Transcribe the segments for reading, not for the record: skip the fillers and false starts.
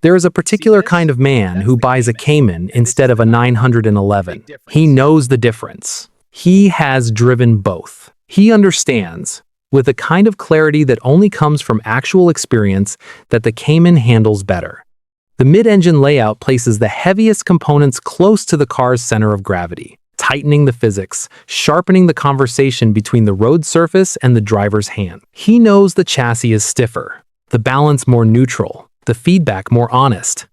There is a particular kind of man who buys a Cayman instead of a 911. He knows the difference. He has driven both. He understands, with a kind of clarity that only comes from actual experience, that the Cayman handles better. The mid-engine layout places the heaviest components close to the car's center of gravity, tightening the physics, sharpening the conversation between the road surface and the driver's hand. He knows the chassis is stiffer, the balance more neutral, the feedback more honest.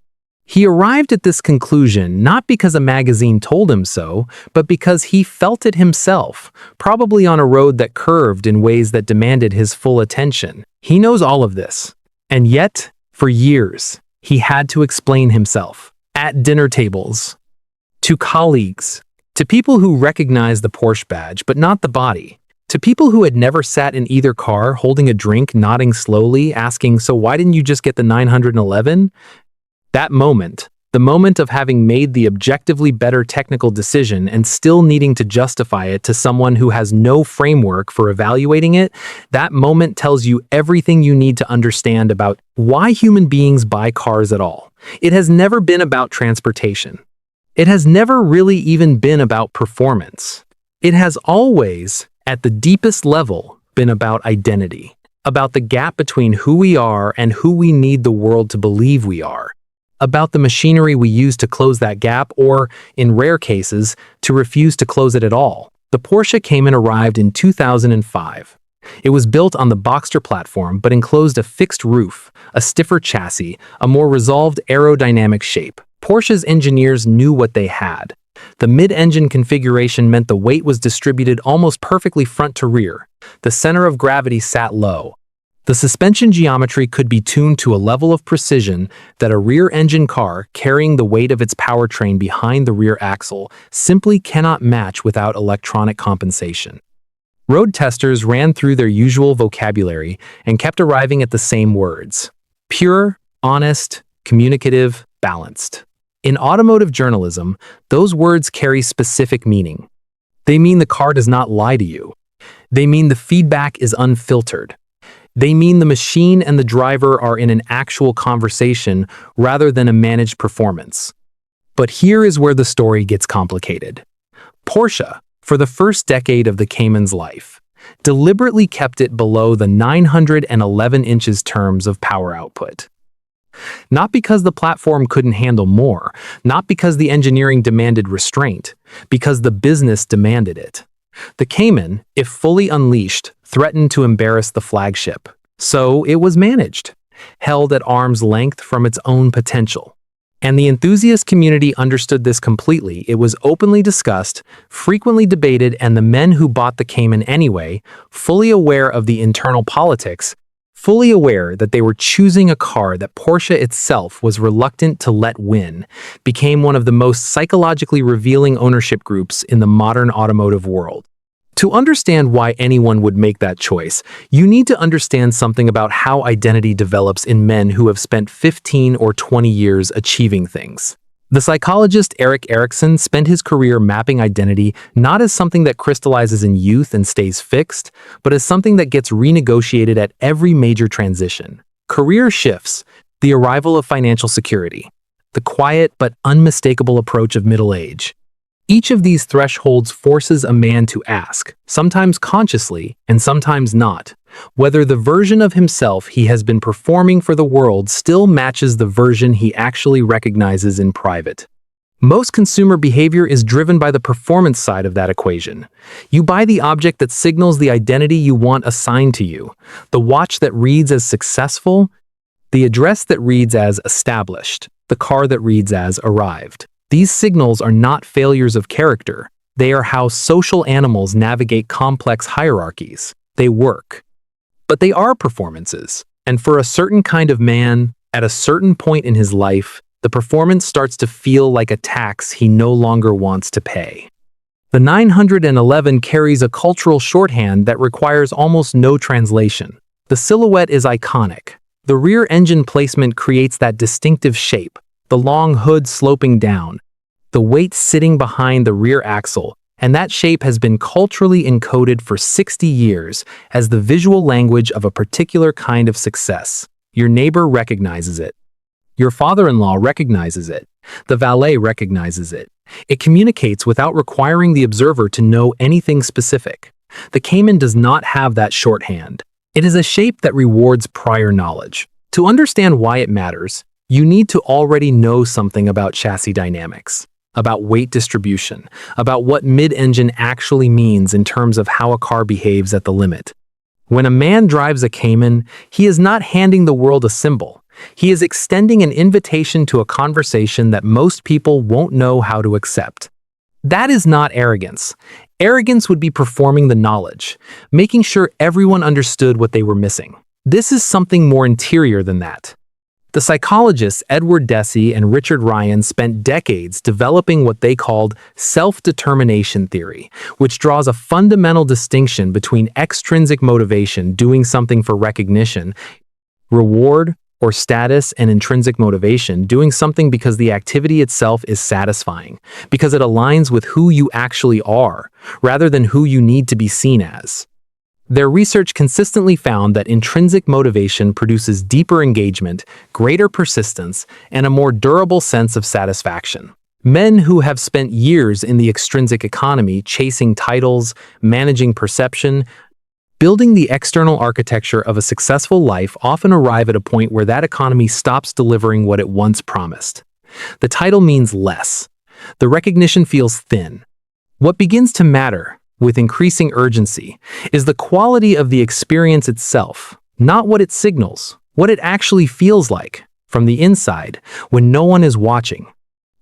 He arrived at this conclusion not because a magazine told him so, but because he felt it himself, probably on a road that curved in ways that demanded his full attention. He knows all of this. And yet, for years, he had to explain himself. At dinner tables, to colleagues, to people who recognized the Porsche badge but not the body, to people who had never sat in either car holding a drink, nodding slowly, asking, "So why didn't you just get the 911? That moment, the moment of having made the objectively better technical decision and still needing to justify it to someone who has no framework for evaluating it, that moment tells you everything you need to understand about why human beings buy cars at all. It has never been about transportation. It has never really even been about performance. It has always, at the deepest level, been about identity, about the gap between who we are and who we need the world to believe we are, about the machinery we use to close that gap or, in rare cases, to refuse to close it at all. The Porsche Cayman arrived in 2005. It was built on the Boxster platform but enclosed a fixed roof, a stiffer chassis, a more resolved aerodynamic shape. Porsche's engineers knew what they had. The mid-engine configuration meant the weight was distributed almost perfectly front to rear. The center of gravity sat low. The suspension geometry could be tuned to a level of precision that a rear-engine car carrying the weight of its powertrain behind the rear axle simply cannot match without electronic compensation. Road testers ran through their usual vocabulary and kept arriving at the same words: pure, honest, communicative, balanced. In automotive journalism, those words carry specific meaning. They mean the car does not lie to you. They mean the feedback is unfiltered. They mean the machine and the driver are in an actual conversation rather than a managed performance. But here is where the story gets complicated. Porsche, for the first decade of the Cayman's life, deliberately kept it below the 911 inches terms of power output. Not because the platform couldn't handle more, not because the engineering demanded restraint, because the business demanded it. The Cayman, if fully unleashed, threatened to embarrass the flagship. So it was managed, held at arm's length from its own potential. And the enthusiast community understood this completely. It was openly discussed, frequently debated, and the men who bought the Cayman anyway, fully aware of the internal politics, fully aware that they were choosing a car that Porsche itself was reluctant to let win, became one of the most psychologically revealing ownership groups in the modern automotive world. To understand why anyone would make that choice, you need to understand something about how identity develops in men who have spent 15 or 20 years achieving things. The psychologist Erik Erikson spent his career mapping identity not as something that crystallizes in youth and stays fixed, but as something that gets renegotiated at every major transition. Career shifts, the arrival of financial security, the quiet but unmistakable approach of middle age. Each of these thresholds forces a man to ask, sometimes consciously and sometimes not, whether the version of himself he has been performing for the world still matches the version he actually recognizes in private. Most consumer behavior is driven by the performance side of that equation. You buy the object that signals the identity you want assigned to you, the watch that reads as successful, the address that reads as established, the car that reads as arrived. These signals are not failures of character. They are how social animals navigate complex hierarchies. They work. But they are performances. And for a certain kind of man, at a certain point in his life, the performance starts to feel like a tax he no longer wants to pay. The 911 carries a cultural shorthand that requires almost no translation. The silhouette is iconic. The rear engine placement creates that distinctive shape, the long hood sloping down, the weight sitting behind the rear axle, and that shape has been culturally encoded for 60 years as the visual language of a particular kind of success. Your neighbor recognizes it. Your father-in-law recognizes it. The valet recognizes it. It communicates without requiring the observer to know anything specific. The Cayman does not have that shorthand. It is a shape that rewards prior knowledge. To understand why it matters, you need to already know something about chassis dynamics, about weight distribution, about what mid-engine actually means in terms of how a car behaves at the limit. When a man drives a Cayman, he is not handing the world a symbol. He is extending an invitation to a conversation that most people won't know how to accept. That is not arrogance. Arrogance would be performing the knowledge, making sure everyone understood what they were missing. This is something more interior than that. The psychologists Edward Deci and Richard Ryan spent decades developing what they called self-determination theory, which draws a fundamental distinction between extrinsic motivation, doing something for recognition, reward, or status, and intrinsic motivation, doing something because the activity itself is satisfying, because it aligns with who you actually are, rather than who you need to be seen as. Their research consistently found that intrinsic motivation produces deeper engagement, greater persistence, and a more durable sense of satisfaction. Men who have spent years in the extrinsic economy chasing titles, managing perception, building the external architecture of a successful life often arrive at a point where that economy stops delivering what it once promised. The title means less. The recognition feels thin. What begins to matter, with increasing urgency, is the quality of the experience itself, not what it signals, what it actually feels like, from the inside, when no one is watching.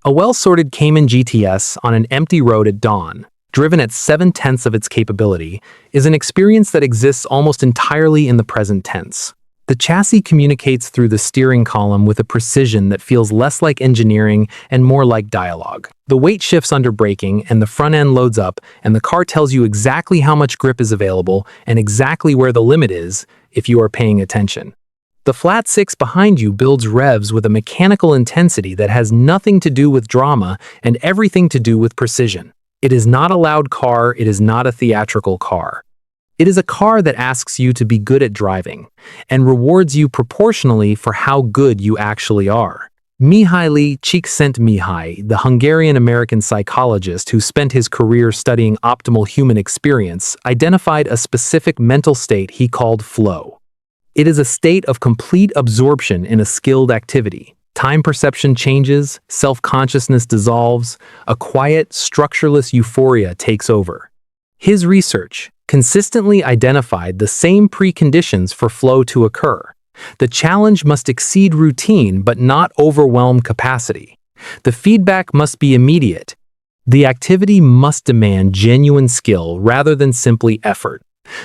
A well-sorted Cayman GTS on an empty road at dawn, driven at 7/10 of its capability, is an experience that exists almost entirely in the present tense. The chassis communicates through the steering column with a precision that feels less like engineering and more like dialogue. The weight shifts under braking and the front end loads up, and the car tells you exactly how much grip is available and exactly where the limit is if you are paying attention. The flat six behind you builds revs with a mechanical intensity that has nothing to do with drama and everything to do with precision. It is not a loud car, it is not a theatrical car. It is a car that asks you to be good at driving and rewards you proportionally for how good you actually are. Mihaly Csikszentmihalyi, the Hungarian-American psychologist who spent his career studying optimal human experience, identified a specific mental state he called flow. It is a state of complete absorption in a skilled activity. Time perception changes, self-consciousness dissolves, a quiet, structureless euphoria takes over. His research consistently identified the same preconditions for flow to occur. The challenge must exceed routine but not overwhelm capacity. The feedback must be immediate. The activity must demand genuine skill rather than simply effort.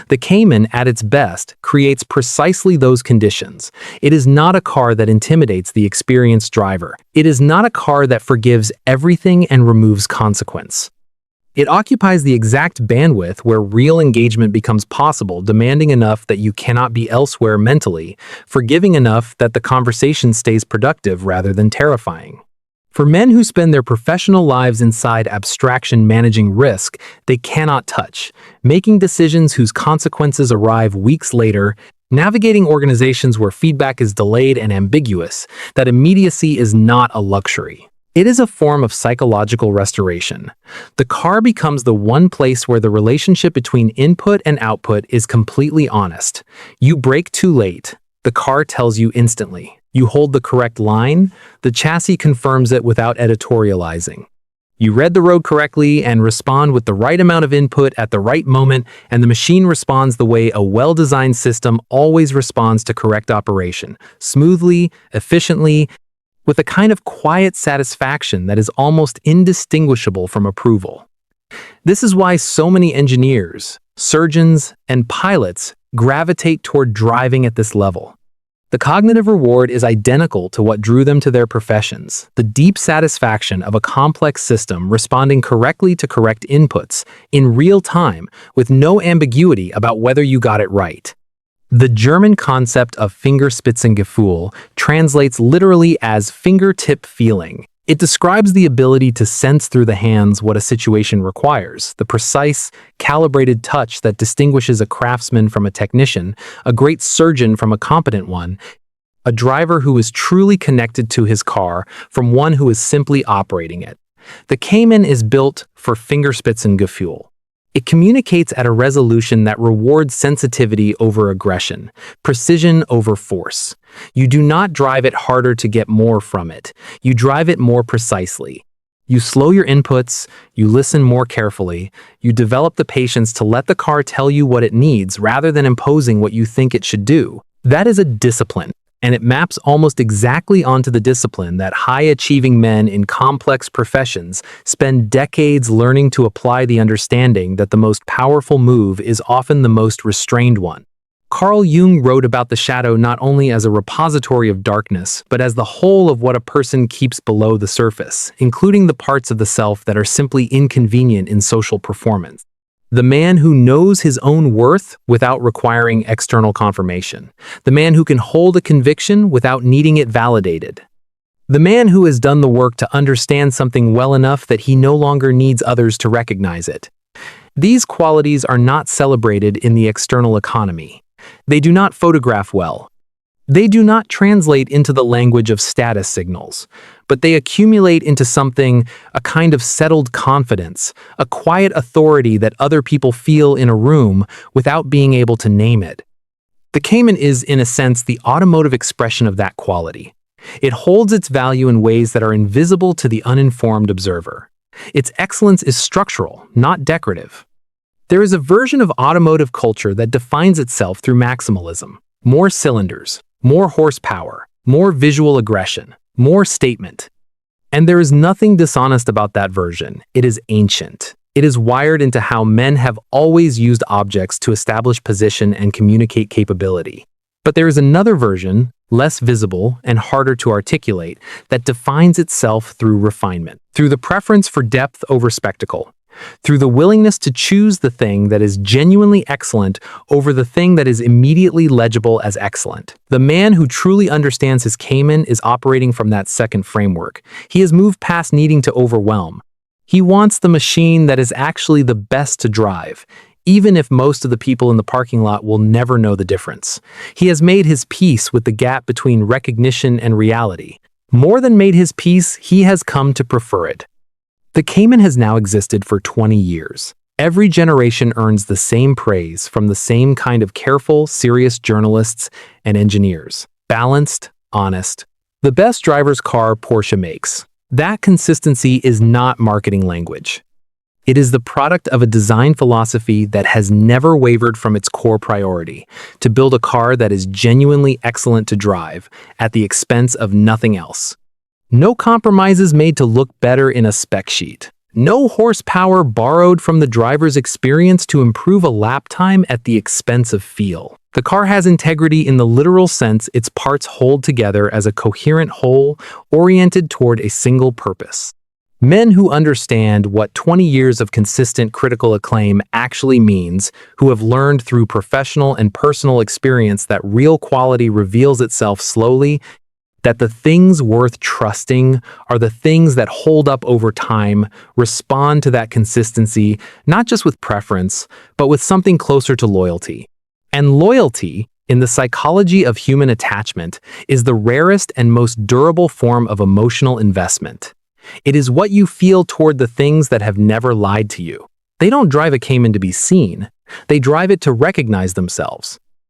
The Cayman, at its best, creates precisely those conditions. It is not a car that intimidates the experienced driver. It is not a car that forgives everything and removes consequence. It occupies the exact bandwidth where real engagement becomes possible, demanding enough that you cannot be elsewhere mentally, forgiving enough that the conversation stays productive rather than terrifying. For men who spend their professional lives inside abstraction managing risk, they cannot touch, making decisions whose consequences arrive weeks later, navigating organizations where feedback is delayed and ambiguous, that immediacy is not a luxury. It is a form of psychological restoration. The car becomes the one place where the relationship between input and output is completely honest. You brake too late. The car tells you instantly. You hold the correct line. The chassis confirms it without editorializing. You read the road correctly and respond with the right amount of input at the right moment, and the machine responds the way a well-designed system always responds to correct operation, smoothly, efficiently, with a kind of quiet satisfaction that is almost indistinguishable from approval. This is why so many engineers, surgeons, and pilots gravitate toward driving at this level. The cognitive reward is identical to what drew them to their professions, the deep satisfaction of a complex system responding correctly to correct inputs in real time with no ambiguity about whether you got it right. The German concept of Fingerspitzengefühl translates literally as fingertip feeling. It describes the ability to sense through the hands what a situation requires, the precise, calibrated touch that distinguishes a craftsman from a technician, a great surgeon from a competent one, a driver who is truly connected to his car from one who is simply operating it. The Cayman is built for Fingerspitzengefühl. It communicates at a resolution that rewards sensitivity over aggression, precision over force. You do not drive it harder to get more from it. You drive it more precisely. You slow your inputs, you listen more carefully, you develop the patience to let the car tell you what it needs rather than imposing what you think it should do. That is a discipline, and it maps almost exactly onto the discipline that high-achieving men in complex professions spend decades learning to apply, the understanding that the most powerful move is often the most restrained one. Carl Jung wrote about the shadow not only as a repository of darkness, but as the whole of what a person keeps below the surface, including the parts of the self that are simply inconvenient in social performance. The man who knows his own worth without requiring external confirmation. The man who can hold a conviction without needing it validated. The man who has done the work to understand something well enough that he no longer needs others to recognize it. These qualities are not celebrated in the external economy. They do not photograph well. They do not translate into the language of status signals, but they accumulate into something, a kind of settled confidence, a quiet authority that other people feel in a room without being able to name it. The Cayman is, in a sense, the automotive expression of that quality. It holds its value in ways that are invisible to the uninformed observer. Its excellence is structural, not decorative. There is a version of automotive culture that defines itself through maximalism. More cylinders, more horsepower, more visual aggression, more statement. And there is nothing dishonest about that version. It is ancient. It is wired into how men have always used objects to establish position and communicate capability. But there is another version, less visible and harder to articulate, that defines itself through refinement, through the preference for depth over spectacle, through the willingness to choose the thing that is genuinely excellent over the thing that is immediately legible as excellent. The man who truly understands his Cayman is operating from that second framework. He has moved past needing to overwhelm. He wants the machine that is actually the best to drive, even if most of the people in the parking lot will never know the difference. He has made his peace with the gap between recognition and reality. More than made his peace, he has come to prefer it. The Cayman has now existed for 20 years. Every generation earns the same praise from the same kind of careful, serious journalists and engineers. Balanced, honest. The best driver's car Porsche makes. That consistency is not marketing language. It is the product of a design philosophy that has never wavered from its core priority, to build a car that is genuinely excellent to drive at the expense of nothing else. No compromises made to look better in a spec sheet. No horsepower borrowed from the driver's experience to improve a lap time at the expense of feel. The car has integrity in the literal sense. Its parts hold together as a coherent whole, oriented toward a single purpose. Men who understand what 20 years of consistent critical acclaim actually means, who have learned through professional and personal experience that real quality reveals itself slowly, that the things worth trusting are the things that hold up over time, respond to that consistency, not just with preference, but with something closer to loyalty. And loyalty, in the psychology of human attachment, is the rarest and most durable form of emotional investment. It is what you feel toward the things that have never lied to you. They don't drive a Cayman to be seen. They drive it to recognize themselves.